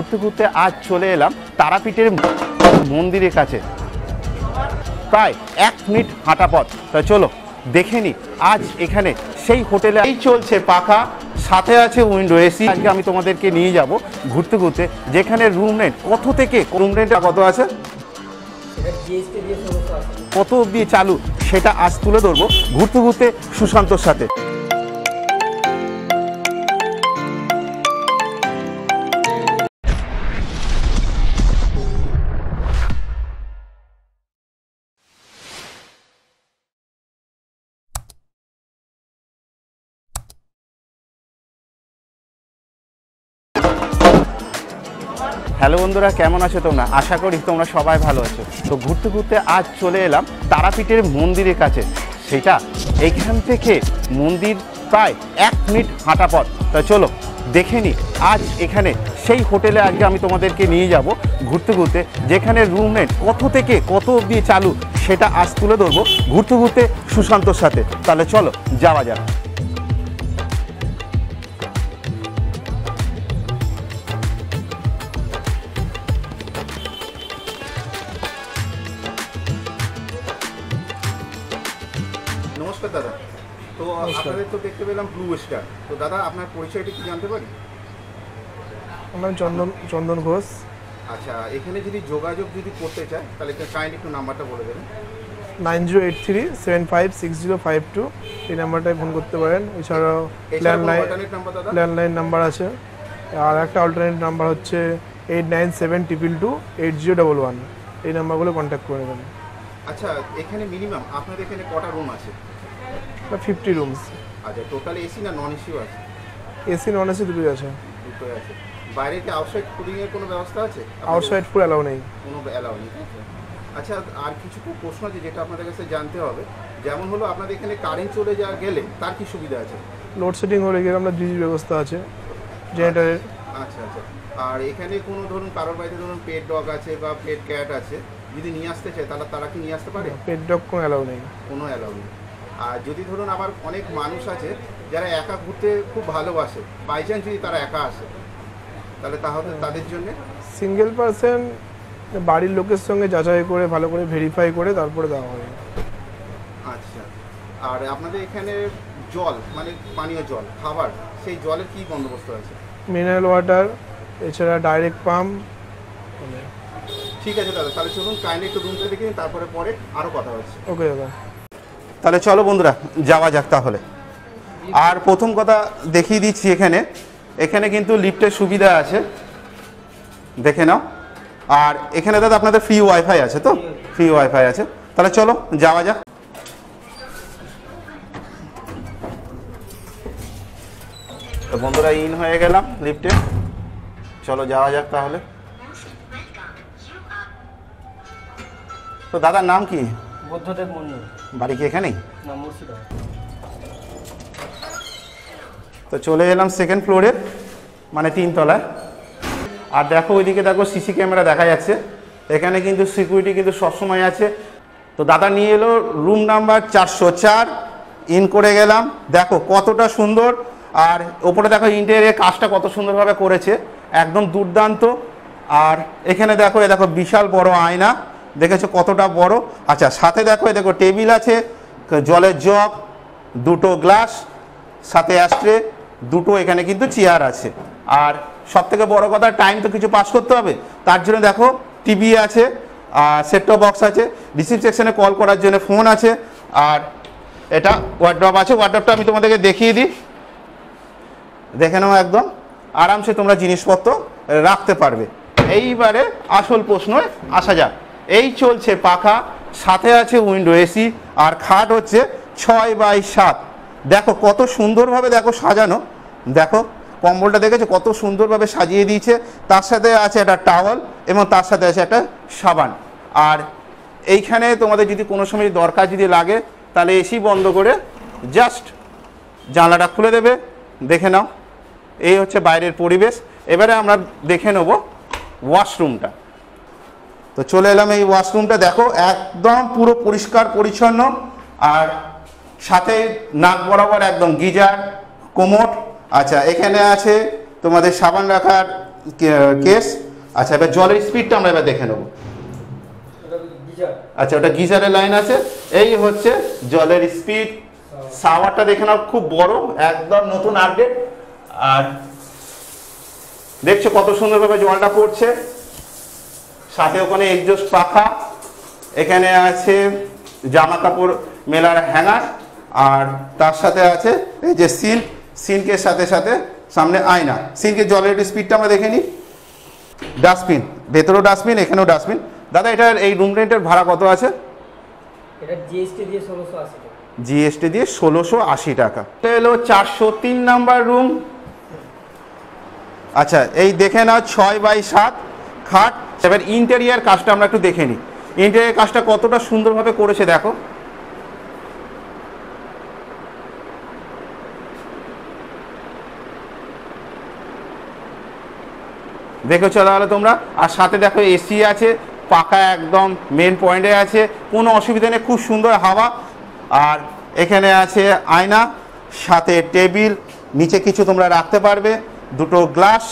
ঘুরতে ঘুরতে আজ চলে এলাম তারাপীঠের মন্দিরের কাছে। প্রায় 1 মিনিট হাঁটা পথ। তাই চলো দেখে নি আজ এখানে সেই হোটেলে এই চলছে পাখা, সাথে আছে উইন্ডো এসি। আজকে আমি তোমাদেরকে নিয়ে যাব ঘুরতে ঘুরতে, যেখানে রুম রেন্ট কত থেকে রুম রেন্টটা কত আছে, কত অবধি চালু, সেটা আজ তুলে ধরবো ঘুরতে ঘুরতে সুশান্তর সাথে। হ্যালো বন্ধুরা, কেমন আছো তোমরা? আশা করি তোমরা সবাই ভালো আছো। তো ঘুরতে ঘুরতে আজ চলে এলাম তারাপীঠের মন্দিরের কাছে। সেটা এইখান থেকে মন্দির প্রায় 1 মিনিট হাঁটা পথ। তাই চলো দেখে নি আজ এখানে সেই হোটেলে আজকে আমি তোমাদেরকে নিয়ে যাব ঘুরতে ঘুরতে, যেখানে রুম রেন্ট কত থেকে কত অবধি চালু, সেটা আজ তুলে ধরবো ঘুরতে ঘুরতে সুশান্তর সাথে। তাহলে চলো যাওয়া যাক। নমস্কার দাদা। তো আপনাদের তো দেখতে পেলাম ব্লু স্টার। তো দাদা আপনার পরিচয়টা কি জানতে পারি? আমার চন্দন ঘোষ। আচ্ছা, এখানে যদি যোগাযোগ করতে চায় তাহলে কাইন্ডলি একটু নাম্বারটা বলে দেবেন। 9083756052 এই নাম্বারটায় ফোন করতে পারেন। এছাড়াও ল্যান্ডলাইন নাম্বার আছে, আর একটা অল্টারনেট নাম্বার হচ্ছে 8972228011। এই নাম্বারগুলো কন্ট্যাক্ট করে নেবেন। আচ্ছা, এখানে মিনিমাম আপনাদের এখানে কটা রুম আছে? 50 রুমস। আচ্ছা, টোটাল এসি না নন এসিও আছে? এসি নন এসি দুটোই আছে। দুটোই আছে। বাইরে কি আউটসাইড ফুডিং এর কোনো ব্যবস্থা আছে? আউটসাইড ফুড অ্যালাউ নেই। কোনো অ্যালাউ নেই। আচ্ছা, আর কিছু প্রশ্ন আছে যেটা আপনাদের কাছে জানতে হবে। যেমন হলো আপনাদের এখানে কারেন্ট চলে যাওয়া গেলে তার কি সুবিধা আছে? লোডশেডিং হলে গেলে আমরা ডিজি ব্যবস্থা আছে জেনারেটরের। আচ্ছা আচ্ছা। আর এখানে কোনো ধরুন কারোর বাড়িতে ধরুন পেট ডগ আছে বা পেট ক্যাট আছে, যদি নিয়ে আসতে চায় তাহলে তারা কি নিয়ে আসতে পারে? পেট ডগ কোনো অ্যালাউ নেই। কোনো অ্যালাউ নেই। আর যদি ধরুন আবার অনেক মানুষ আছে যারা একা ঘুরতে খুব ভালোবাসে, বাই চান্স যদি তারা একা আসে তাহলে তাদের জন্য সিঙ্গেল পারসন বাড়ির লোকের সঙ্গে যাচাই করে ভালো করে ভেরিফাই করে তারপরে দেওয়া হবে। আচ্ছা। আর আপনাদের এখানে জল মানে পানীয় জল, খাবার, সেই জলের কি বন্দোবস্ত আছে? মিনারেল ওয়াটার, এছাড়া ডাইরেক্ট পাম্প। ঠিক আছে দাদা, তাহলে চলুন কাইন্ডলি একটু রুমটা দেখে নিন, তারপরে আরও কথা হচ্ছে। ওকে দাদা, তাহলে চলো বন্ধুরা যাওয়া যাক তাহলে। আর প্রথম কথা দেখিয়ে দিচ্ছি, এখানে কিন্তু লিফটের সুবিধা আছে, দেখে নাও। আর এখানে দাদা আপনাদের ফ্রি ওয়াইফাই আছে? তো ফ্রি ওয়াইফাই আছে। তাহলে চলো যাওয়া যাক। তো বন্ধুরা ইন হয়ে গেলাম লিফটে, চলো যাওয়া যাক তাহলে। তো দাদার নাম কি? বুদ্ধদেব মন্ডল। বাড়ি কি এখানেই? না, মুর্শিদাবাদ। তো চলে এলাম সেকেন্ড ফ্লোরে, মানে 3 তলায়। আর দেখো ওইদিকে দেখো সিসি ক্যামেরা দেখা যাচ্ছে। এখানে কিন্তু সিকিউরিটি কিন্তু সবসময় আছে। তো দাদা নিয়ে এলো রুম নাম্বার 404, ইন করে গেলাম। দেখো কতটা সুন্দর, আর ওপরে দেখো ইন্টেরিয়র কাজটা কত সুন্দরভাবে করেছে, একদম দুর্দান্ত। আর এখানে দেখো বিশাল বড় আয়না, দেখেছো কতটা বড়। আচ্ছা, সাথে দেখো টেবিল আছে, জলের জগ, 2টো গ্লাস, সাথে অ্যাস্ট্রে, 2টো এখানে কিন্তু চেয়ার আছে। আর সব থেকে বড় কথা, টাইম তো কিছু পাস করতে হবে, তার জন্য দেখো টিভি আছে, আর সেট টপ বক্স আছে, রিসিভ সেকশনে কল করার জন্য ফোন আছে। আর এটা ওয়ার্ড্রপ আছে, ওয়ার্ড্রপটা আমি তোমাদেরকে দেখিয়ে দিই, দেখে নাও। একদম আরামসে তোমরা জিনিসপত্র রাখতে পারবে। এইবারে আসল প্রশ্নে আসা যাক। এই চলছে পাখা, সাথে আছে উইন্ডো এসি, আর খাট হচ্ছে 6x7। দেখো কত সুন্দরভাবে সাজানো। দেখো কম্বলটা দেখেছো কত সুন্দরভাবে সাজিয়ে দিয়েছে। তার সাথে আছে একটা টাওয়াল এবং তার সাথে আছে একটা সাবান। আর এইখানে তোমাদের যদি কোনো সময় দরকার লাগে, তাহলে এসি বন্ধ করে জাস্ট জানলাটা খুলে দেবে। দেখে নাও, এই হচ্ছে বাইরের পরিবেশ। এবারে আমরা দেখে নেব ওয়াশরুমটা। তো চলে এলাম এই ওয়াশরুমটা, দেখো একদম পুরো পরিষ্কার পরিচ্ছন্ন। আর সাথে নাক বরাবর একদম গিজার, কোমোড। আচ্ছা, এখানে আছে তোমাদের সাবান রাখার কেস। আচ্ছা, এবার জলের স্পিডটা আমরা এবার দেখে নেবো। আচ্ছা, ওটা গিজারের লাইন আছে। এই হচ্ছে জলের স্পিড। শাওয়ারটা দেখে নাও, খুব বড়, একদম নতুন আপডেট। আর দেখছো কত সুন্দরভাবে জলটা পড়ছে। সাথে ওখানে এক্সজস্ট পাখা, এখানে আছে জামা কাপড় মেলার হ্যাঙ্গার, আর তার সাথে আছে এই যে সিঙ্কের সাথে সাথে সামনে আয়না। সিঙ্কের জলের স্পিডটা আমরা দেখে নিই। ডাস্টবিন, ভেতরেও ডাস্টবিন, এখানেও ডাস্টবিন। দাদা, এটার এই রুম রেন্টের ভাড়া কত আছে? এটা জিএসটি দিয়ে 1680 টাকা। জিএসটি দিয়ে 1680 টাকা। এটা হলো 403 নাম্বার রুম। আচ্ছা, এই দেখে নাও 6x7 খাট। এবার ইন্টেরিয়ার কাজটা আমরা একটু দেখে নিই। ইন্টেরিয়ার কাজটা কতটা সুন্দরভাবে করেছে দেখো। দেখেছো তাহলে তোমরা। আর সাথে দেখো এসি আছে, পাকা একদম মেন পয়েন্টে আছে, কোনো অসুবিধা নেই, খুব সুন্দর হাওয়া। আর এখানে আছে আয়না, সাথে টেবিল, নিচে কিছু তোমরা রাখতে পারবে, দুটো গ্লাস,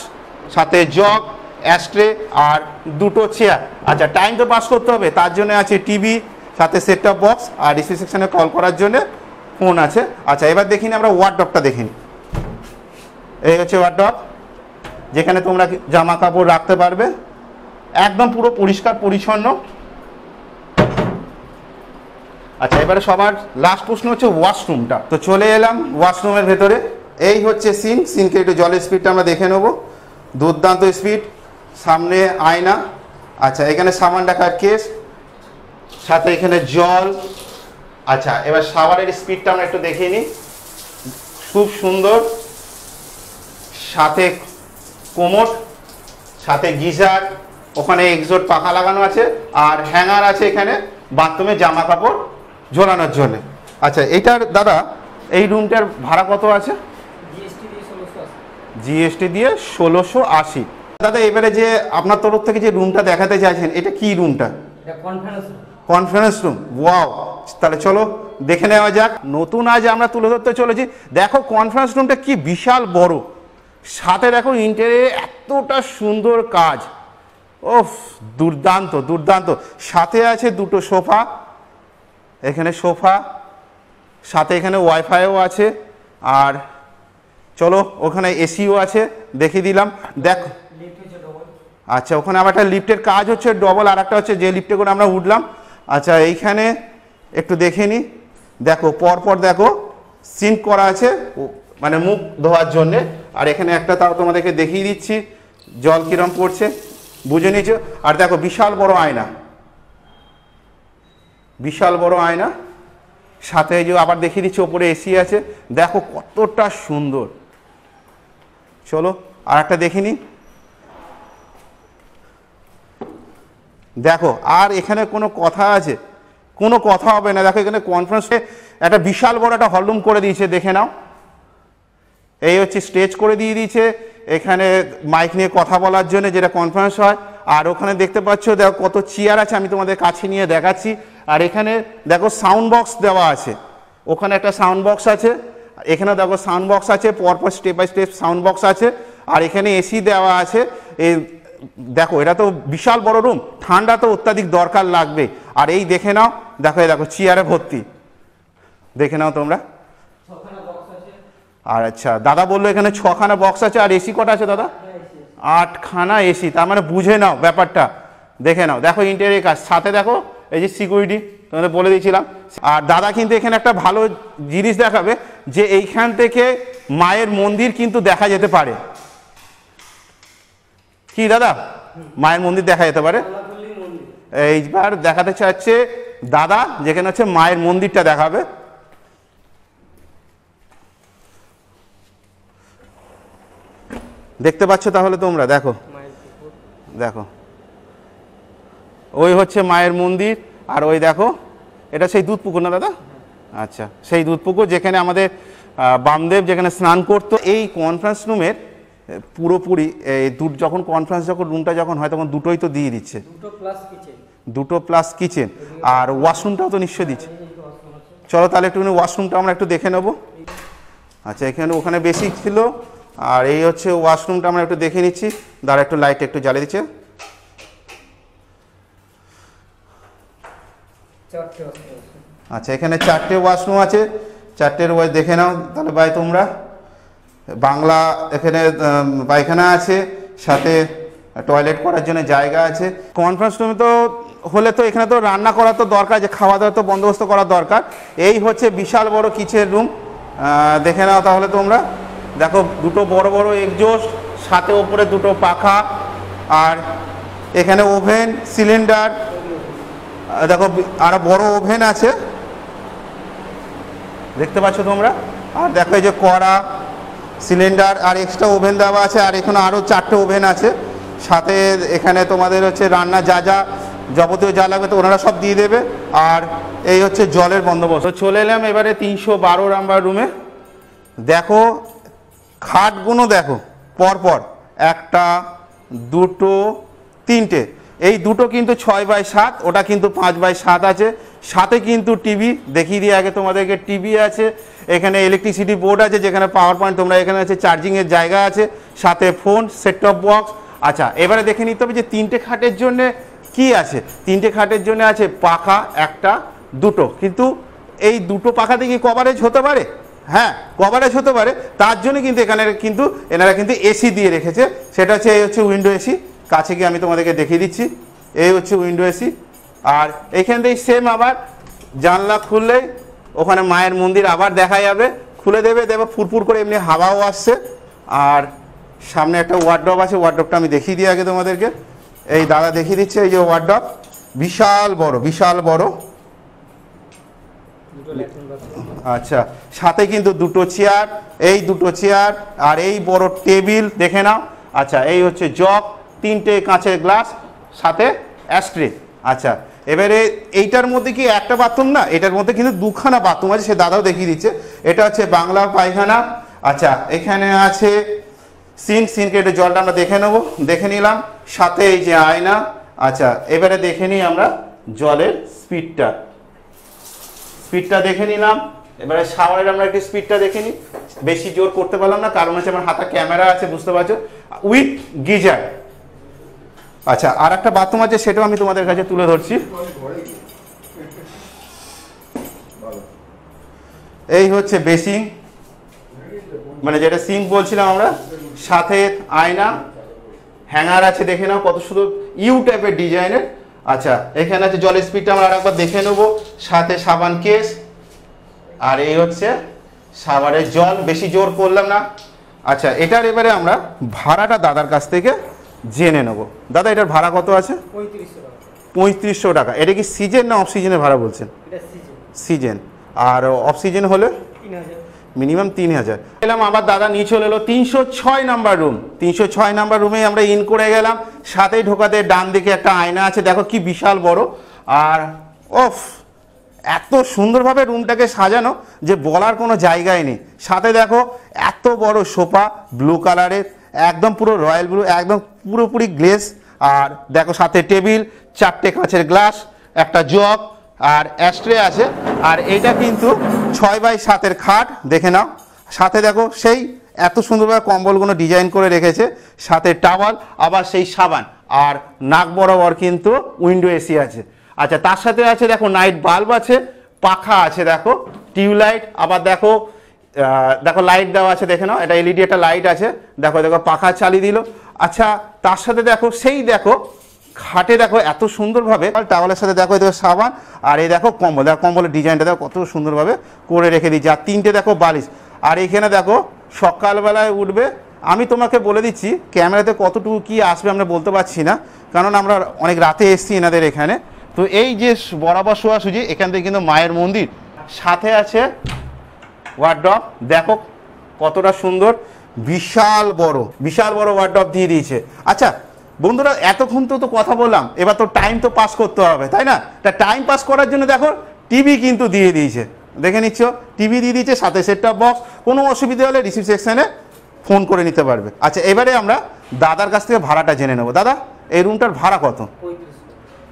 সাথে জগ, অ্যাস্ট্রে, আর দুটো চেয়ার। আচ্ছা, টাইম তো পাস করতে হবে, তার জন্য আছে টিভি, সাথে সেট টপ বক্স, আর রিসেপশনে কল করার জন্য ফোন আছে। আচ্ছা, এবার দেখিনি আমরা ওয়ার্ডরোবটা দেখিনি। এই হচ্ছে ওয়ার্ডরোব, যেখানে তোমরা জামা কাপড় রাখতে পারবে, একদম পুরো পরিষ্কার পরিচ্ছন্ন। আচ্ছা, এবারে সবার লাস্ট প্রশ্ন হচ্ছে ওয়াশরুমটা। তো চলে এলাম ওয়াশরুমের ভেতরে। এই হচ্ছে সিনকে একটু জলের স্পিডটা আমরা দেখে নেব। দুর্দান্ত স্পিড, সামনে আয়না। আচ্ছা, এখানে সাবান রাখার কেস, সাথে এখানে জল। আচ্ছা, এবার শাওয়ারের স্পিডটা আমরা একটু দেখে নিই। খুব সুন্দর, সাথে কোমোড, সাথে গিজার, ওখানে এক্সজস্ট পাখা লাগানো আছে, আর হ্যাঙ্গার আছে এখানে বাথরুমে জামা কাপড় ঝোলানোর জন্য। আচ্ছা, এইটার দাদা এই রুমটার ভাড়া কত আছে? জিএসটি দিয়ে 1680। জিএসটি দিয়ে 1680। দাদা, এবারে যে আপনার তরফ থেকে যে রুমটা দেখাতে চাইছেন, এটা কি রুমটা? এটা conference room. Conference room. Wow, তাহলে চলো দেখে নেওয়া যাক। নতুন আজ আমরা তুলে ধরতে চলেছি। দেখো কনফারেন্স রুমটা কি বিশাল বড়, সাথে দেখো ইন্টেরিয়রে এতটা সুন্দর কাজ। ওফ, দুর্দান্ত দুর্দান্ত। সাথে আছে দুটো সোফা, এখানে সোফা, সাথে এখানে ওয়াইফাইও আছে। আর চলো, ওখানে এসিও আছে, দেখিয়ে দিলাম। দেখো, লিফট হচ্ছে ডবল। আচ্ছা, ওখানে আবার একটা লিফটের কাজ হচ্ছে ডবল, আর একটা হচ্ছে যে লিফটে করে আমরা উঠলাম। আচ্ছা, এইখানে একটু দেখে নিই। দেখো পরপর দেখো সিঙ্ক করা আছে, মানে মুখ ধোয়ার জন্যে। আর এখানে একটা তাও তোমাদেরকে দেখিয়ে দিচ্ছি, জল কিরম পড়ছে, বুঝে নিয়েছো। আর দেখো বিশাল বড় আয়না, বিশাল বড় আয়না, সাথে যে আবার দেখিয়ে দিচ্ছি ওপরে এসি আছে। দেখো কতটা সুন্দর। চলো আর একটা দেখে নিই। দেখো, আর এখানে কোনো কথা আছে? কোনো কথা হবে না। দেখো এখানে কনফারেন্সে একটা বিশাল বড় একটা হলরুম করে দিয়েছে, দেখে নাও। এই হচ্ছে স্টেজ করে দিয়ে দিয়েছে এখানে মাইক নিয়ে কথা বলার জন্য, যেটা কনফারেন্স হয়। আর ওখানে দেখতে পাচ্ছ দেখো কত চেয়ার আছে, আমি তোমাদের কাছে নিয়ে দেখাচ্ছি। আর এখানে দেখো সাউন্ড বক্স দেওয়া আছে, ওখানে একটা সাউন্ড বক্স আছে, এখানে দেখো সাউন্ড বক্স আছে, পরপর step by step sound box আছে। আর এখানে এসি দেওয়া আছে। এই দেখো, এটা তো বিশাল বড় রুম, ঠান্ডা তো অত্যাধিক দরকার লাগবে। আর এই দেখে নাও, দেখো এই দেখো চেয়ারে ভর্তি, দেখে নাও তোমরা। আর আচ্ছা, দাদা বললো এখানে 6খানা বক্স আছে। আর এসি কটা আছে দাদা? 8খানা এসি। তার মানে বুঝে নাও ব্যাপারটা, দেখে নাও। দেখো ইন্টেরিয়র কাজ, সাথে দেখো এই যে সিকিউরিটি তোমাদের বলে দিয়েছিলাম। আর দাদা কিন্তু এখানে একটা ভালো জিনিস দেখাবে, যে এইখান থেকে মায়ের মন্দির কিন্তু দেখা যেতে পারে। কি দাদা, মায়ের মন্দির দেখা যেতে পারে? এইবার দেখাতে চাচ্ছে দাদা, যেখানে হচ্ছে মায়ের মন্দিরটা দেখাবে। দেখতে পাচ্ছ তাহলে তোমরা? দেখো দেখো, ওই হচ্ছে মায়ের মন্দির। আর ওই দেখো, এটা সেই দুধ পুকুর না দাদা? আচ্ছা, সেই দুধ পুকুর যেখানে আমাদের বামদেব যেখানে স্নান করতো। এই কনফারেন্স রুমের পুরোপুরি যখন কনফারেন্স রুমটা যখন হয়, তখন দুটোই তো দিয়ে দিচ্ছে, দুটো প্লাস কিচেন। আর ওয়াশরুমটাও তো নিশ্চয়ই দিচ্ছে। চলো তাহলে একটুখানি ওয়াশরুমটা আমরা একটু দেখে নেব। আচ্ছা, এখানে ওখানে বেসিক ছিল, আর এই হচ্ছে ওয়াশরুমটা আমরা একটু দেখে নিচ্ছি, দাঁড়া একটু লাইট একটু জ্বালিয়ে দিচ্ছে। চারটে আছে। আচ্ছা, এখানে 4টে ওয়াশরুম আছে, 4টের ওয়াশ দেখে নাও তাহলে ভাই তোমরা। বাংলা এখানে পায়খানা আছে, সাথে টয়লেট করার জন্য জায়গা আছে। কনফারেন্স রুমে তো হলে তো এখানে তো রান্না করা তো দরকার, যে খাওয়া দাওয়া তো বন্দোবস্ত করা দরকার। এই হচ্ছে বিশাল বড় কিচেন রুম, দেখে নাও তাহলে তোমরা। দেখো দুটো বড় বড় এক্সজস্ট, সাথে ওপরে দুটো পাখা, আর এখানে ওভেন, সিলিন্ডার, দেখো আরো বড় ওভেন আছে দেখতে পাচ্ছ তোমরা। আর দেখো এই যে কড়া, সিলিন্ডার আর এক্সট্রা ওভেন দেওয়া আছে, আর এখানে আরও 4টে ওভেন আছে। সাথে এখানে তোমাদের হচ্ছে রান্না যা যা যাবতীয় যা লাগবে তো ওনারা সব দিয়ে দেবে। আর এই হচ্ছে জলের বন্দোবস্ত। তো চলে এলাম এবারে 312 নাম্বার রুমে। দেখো খাটগুলো দেখো পরপর, 1টা 2টো 3টে, এই দুটো কিন্তু 6x7, ওটা কিন্তু 5x7 আছে। সাথে কিন্তু টিভি দেখিয়ে দিয়ে আগে তোমাদেরকে, টিভি আছে, এখানে ইলেকট্রিসিটি বোর্ড আছে, যেখানে পাওয়ার পয়েন্ট তোমরা এখানে আছে, চার্জিংয়ের জায়গা আছে, সাথে ফোন, সেট টপ বক্স। আচ্ছা, এবারে দেখে নিতে হবে যে 3টে খাটের জন্য কি আছে। 3টে খাটের জন্য আছে পাখা 1টা 2টো, কিন্তু এই দুটো পাখাতে কি কভারেজ হতে পারে? হ্যাঁ, কভারেজ হতে পারে। তার জন্য কিন্তু এখানে কিন্তু এনারা কিন্তু এসি দিয়ে রেখেছে, সেটা হচ্ছে এই হচ্ছে উইন্ডো এসি। কাছে গিয়ে আমি তোমাদেরকে দেখিয়ে দিচ্ছি, এই হচ্ছে উইন্ডো এসি। আর এখান থেকে সেম আবার জানলা খুললেই ওখানে মায়ের মন্দির আবার দেখা যাবে, খুলে দেবে, দেখো ফুরফুর করে এমনি হাওয়াও আসছে। আর সামনে একটা ওয়ার্ডরোব আছে, ওয়ার্ডরোবটা আমি দেখিয়ে দিই আগে তোমাদেরকে। এই দাদা দেখিয়ে দিচ্ছে, এই যে ওয়ার্ডরোব, বিশাল বড় বিশাল বড়। দুটো ল্যাট্রিন বাথরুম। আচ্ছা, সাথে কিন্তু 2টো চেয়ার, এই 2টো চেয়ার, আর এই বড় টেবিল দেখে নাও। আচ্ছা, এই হচ্ছে জগ, 3টে কাঁচের গ্লাস, সাথে অ্যাস্ট্রে। আচ্ছা, এবারে এইটার মধ্যে কি একটা বাথরুম না, এটার মধ্যে কিন্তু 2খানা বাথরুম আছে, সে দাদাও দেখিয়ে দিচ্ছে। এটা হচ্ছে বাংলা পায়খানা। আচ্ছা, এখানে আছে সিনকে একটু জলটা আমরা দেখে নেবো, দেখে নিলাম, সাথে এই যে আয়না। আচ্ছা, এবারে দেখে নিই আমরা জলের স্পিডটা দেখে নিলাম। এবারে শাওয়ারের আমরা একটু স্পিডটা দেখে নিই, বেশি জোর করতে পারলাম না, কারণ হচ্ছে আমার হাতে ক্যামেরা আছে, বুঝতে পারছো, উইথ গিজার। আচ্ছা, আর একটা বাথরুম আছে, সেটাও আমি তোমাদের কাছে তুলে ধরছি। এই হচ্ছে বেসিং, মানে যেটা সিঙ্ক বলছিলাম আমরা, সাথে আয়না, হ্যাঙ্গার আছে, দেখে নাও কত সুন্দর ইউ টাইপের ডিজাইনের। আচ্ছা, এখানে আছে জলের স্পিডটা আমরা আরেকবার দেখে নেবো, সাথে সাবান কেস। আর এই হচ্ছে সাবানের জল, বেশি জোর করলাম না। আচ্ছা, এটার এবারে আমরা ভাড়াটা দাদার কাছ থেকে জেনে নেবো। দাদা, এটার ভাড়া কত আছে? 3500 টাকা। 3500 টাকা। এটা কি সিজন না অফ সিজনের ভাড়া বলছেন? এটা সিজন। সিজন। আর অফ সিজন হলে 3000। মিনিমাম 3000। এলাম আবার দাদা নিয়ে চলে এলো 306 নাম্বার রুম। 306 নাম্বার রুমে আমরা ইন করে গেলাম। সাথেই ঢোকাতে ডান দিকে একটা আয়না আছে, দেখো কি বিশাল বড়। আর অফ এত সুন্দরভাবে রুমটাকে সাজানো যে বলার কোনো জায়গায় নেই। সাথে দেখো এত বড় সোফা, ব্লু কালারের, একদম পুরো রয়্যাল ব্লু, একদম পুরোপুরি গ্লেজ। আর দেখো সাথে টেবিল, 4টে কাঁচের গ্লাস, একটা জগ, আর অ্যাস্ট্রে আছে। আর এইটা কিন্তু 6x7 খাট, দেখে নাও। সাথে দেখো সেই এত সুন্দরভাবে কম্বলগুলো ডিজাইন করে রেখেছে, সাথে টাওয়াল, আবার সেই সাবান, আর নাক বরাবর কিন্তু উইন্ডো এসি আছে। আচ্ছা, তার সাথে আছে দেখো নাইট বাল্ব আছে, পাখা আছে, দেখো টিউবলাইট, আবার দেখো দেখো লাইট দেওয়া আছে, দেখে নাও, এটা এলইডি একটা লাইট আছে, দেখো দেখো পাখা চালিয়ে দিল। আচ্ছা, তার সাথে দেখো সেই দেখো খাটে দেখো এত সুন্দরভাবে টাওয়ালের সাথে দেখো এই দেখো সাবান, আর এই দেখো কম্বল, দেখো কম্বলের ডিজাইনটা দেখো কত সুন্দরভাবে করে রেখে দিয়েছে। আর 3টে দেখো বালিশ। আর এইখানে দেখো সকালবেলায় উঠবে, আমি তোমাকে বলে দিচ্ছি ক্যামেরাতে কতটুকু কি আসবে আমরা বলতে পারছি না, কারণ আমরা অনেক রাতে এসছি এনাদের এখানে। তো এই যে বরাবর সোজাসুজি এখান থেকে কিন্তু মায়ের মন্দির, সাথে আছে ওয়ার্ডরোব, দেখো কতটা সুন্দর, বিশাল বড় ওয়ার্ডরোব দিয়ে দিয়েছে। আচ্ছা বন্ধুরা, এতক্ষণ তো কথা বললাম, এবার তো টাইম তো পাস করতে হবে, তাই না? তা টাইম পাস করার জন্য দেখো টিভি কিন্তু দিয়ে দিয়েছে, দেখে নিচ্ছ, টিভি দিয়ে দিয়েছে, সাথে সেট টপ বক্স। কোনো অসুবিধা হলে রিসিভ সেকশনে ফোন করে নিতে পারবে। আচ্ছা, এবারে আমরা দাদার কাছ থেকে ভাড়াটা জেনে নেবো। দাদা, এই রুমটার ভাড়া কত?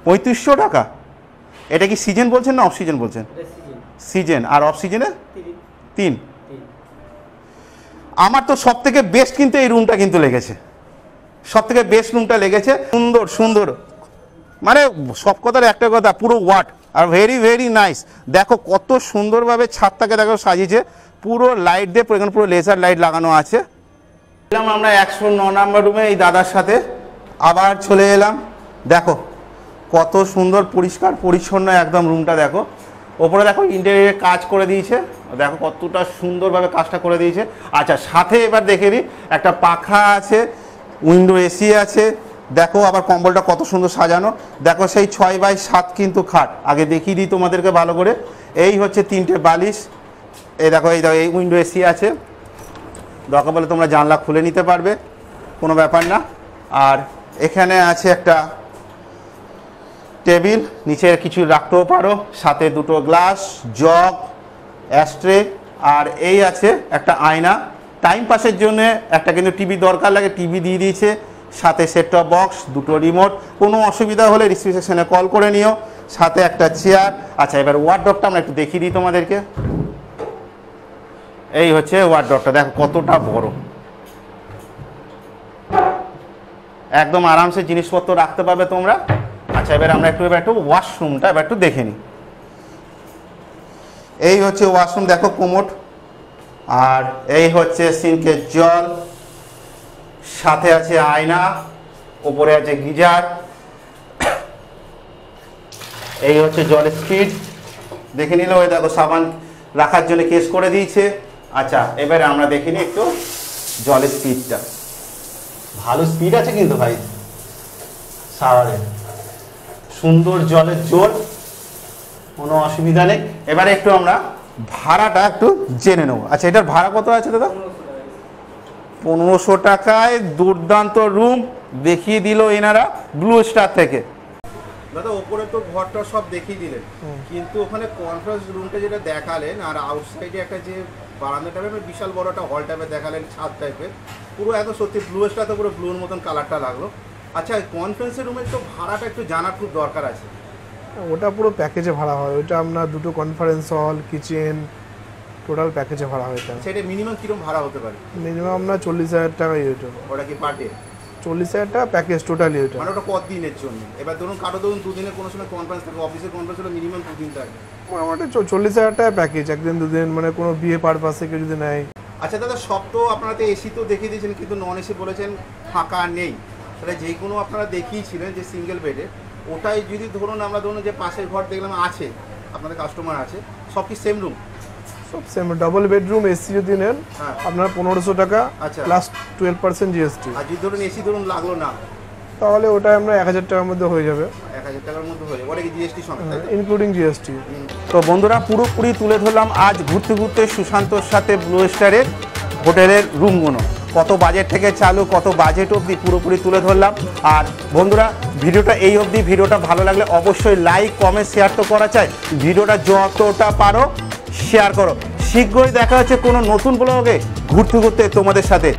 3500 টাকা। এটা কি সিজন বলছেন না অফ সিজন বলছেন? সিজন। আর অফ সিজনে 3। আমার তো সব থেকে বেস্ট কিন্তু এই রুমটা কিন্তু লেগেছে, সব থেকে বেস্ট রুমটা লেগেছে। সুন্দর সুন্দর, মানে সব কথার একটা কথা, পুরো ওয়াট আর ভেরি ভেরি নাইস। দেখো কত সুন্দরভাবে ছাদটাকে দেখো সাজিয়েছে, পুরো লাইট দিয়ে, এখানে পুরো লেজার লাইট লাগানো আছে। এলাম আমরা 109 নম্বর রুমে এই দাদার সাথে, আবার চলে এলাম। দেখো কত সুন্দর পরিষ্কার পরিচ্ছন্ন একদম রুমটা। দেখো ওপরে দেখো ইন্টেরিয়র কাজ করে দিয়েছে, দেখো কতটা সুন্দরভাবে কাজটা করে দিয়েছে। আচ্ছা সাথে এবার দেখে নিই, একটা পাখা আছে, উইন্ডো এসি আছে। দেখো আবার কম্বলটা কত সুন্দর সাজানো। দেখো সেই 6x7 কিন্তু খাট, আগে দেখিয়ে দিই তোমাদেরকে ভালো করে। এই হচ্ছে 3টে বালিশ, এই দেখো এই উইন্ডো এসি আছে, দরকার বলে তোমরা জানলা খুলে নিতে পারবে, কোনো ব্যাপার না। আর এখানে আছে একটা টেবিল, নিচে কিছু রাখতেও পারো, সাথে দুটো গ্লাস, জগ, অ্যাস্ট্রে, আর এই আছে একটা আয়না। টাইম পাসের জন্য একটা কিন্তু টিভি দরকার লাগে, টিভি দিয়ে দিয়েছে, সাথে সেট টপ বক্স, দুটো রিমোট। কোনো অসুবিধা হলে রিসেপশনে কল করে নিও, সাথে একটা চেয়ার। আচ্ছা এবার ওয়ার্ডরোবটা আমরা একটু দেখিয়ে দিই তোমাদেরকে। এই হচ্ছে ওয়ার্ডরোবটা, দেখো কতটা বড়, একদম আরামসে জিনিসপত্র রাখতে পারবে তোমরা। আচ্ছা এবার আমরা একটু ওয়াশরুমটা এবার একটু দেখে নিই। এই হচ্ছে ওয়াশরুম, দেখো কোমোড, আর এই হচ্ছে সিঙ্কের জল, সাথে আছে আয়না, উপরে আছে গিজার। এই হচ্ছে জলের স্পিড দেখে নিল, ওই দেখো সাবান রাখার জন্য কেস করে দিয়েছে। আচ্ছা এবারে আমরা দেখে নিই একটু জলের স্পিডটা, ভালো স্পিড আছে কিন্তু ভাই শাওয়ারে, সুন্দর জলের জল, কোনো অসুবিধা নেই। এবারে একটু আমরা ভাড়াটা একটু জেনে নেবো। আচ্ছা এটার ভাড়া কত আছে দাদা? 1500 টাকায় দুর্দান্ত রুম দেখিয়ে দিল এনারা ব্লু স্টার থেকে। দাদা ওপরে তো ঘরটা সব দেখিয়ে দিলেন, কিন্তু ওখানে কনফারেন্স রুমটা যেটা দেখালেন, আর আউটসাইডে একটা যে বারান্দা টাইপের বিশাল বড় একটা হল টাইপের দেখালেন, ছাদ টাইপের, পুরো এত সত্যি ব্লু স্টার তো পুরো ব্লুর মতন কালারটা লাগলো। আচ্ছা কনফারেন্সের রুমের তো ভাড়াটা একটু জানার খুব দরকার আছে। ওটা পুরো প্যাকেজে ভাড়া হয়, ওইটা আপনার দুটো কনফারেন্স হল, কিচেন, টোটাল প্যাকেজে ভাড়া হয়। এটা সেটা মিনিমাম কিরকম ভাড়া হতে পারে? মিনিমাম আপনার 40,000 টাকা। ওইটা ওটা কি পার ডে? 40,000 টাকা প্যাকেজ টোটালি ওইটা। মানে ওটা কত দিনের জন্য? এবার ধরুন কারো ধরুন দুদিনের কোনো সময় কনফারেন্স থাকে, অফিসের কনফারেন্স হলে মিনিমাম 2 দিন থাকে, মোটামুটি 40,000 টাকা প্যাকেজ, একদিন দুদিন, মানে কোনো বিয়ে পারপাসে কেউ যদি নেয়। আচ্ছা দাদা সব তো আপনারা তো এসি তো দেখিয়ে দিয়েছেন, কিন্তু নন এসি বলেছেন ফাঁকা নেই, তাহলে যে কোনো আপনারা দেখিয়েছিলেন যে সিঙ্গেল বেডে, ওটাই যদি ধরুন আমরা ধরুন যে পাশের ঘর দেখলাম আছে, আপনাদের কাস্টমার আছে, সব কি সেম রুম? সব সেম, ডাবল বেডরুম এসি যদি নেন আপনার 1500 টাকা আচ্ছা প্লাস 12% জিএসটি। আর যদি ধরুন এসি ধরুন লাগলো না, তাহলে ওটা আমরা 1000 টাকার মধ্যে হয়ে যাবে। 1000 টাকার মধ্যে হয়ে যাবে, ওটা কি জিএসটি সঙ্গে? Including GST. তো বন্ধুরা পুরোপুরি তুলে ধরলাম আজ ঘুরতে ঘুরতে সুশান্তর সাথে ব্লু স্টারের হোটেলের রুমগুলো, কত বাজেট থেকে চালু, কত বাজেট অবধি পুরোপুরি তুলে ধরলাম। আর বন্ধুরা ভিডিওটা এই অবধি, ভিডিওটা ভালো লাগলে অবশ্যই লাইক কমেন্ট শেয়ার তো করা চাই, ভিডিওটা যতটা পারো শেয়ার করো। শীঘ্রই দেখা হচ্ছে কোনো নতুন ব্লগে ঘুরতে ঘুরতে তোমাদের সাথে।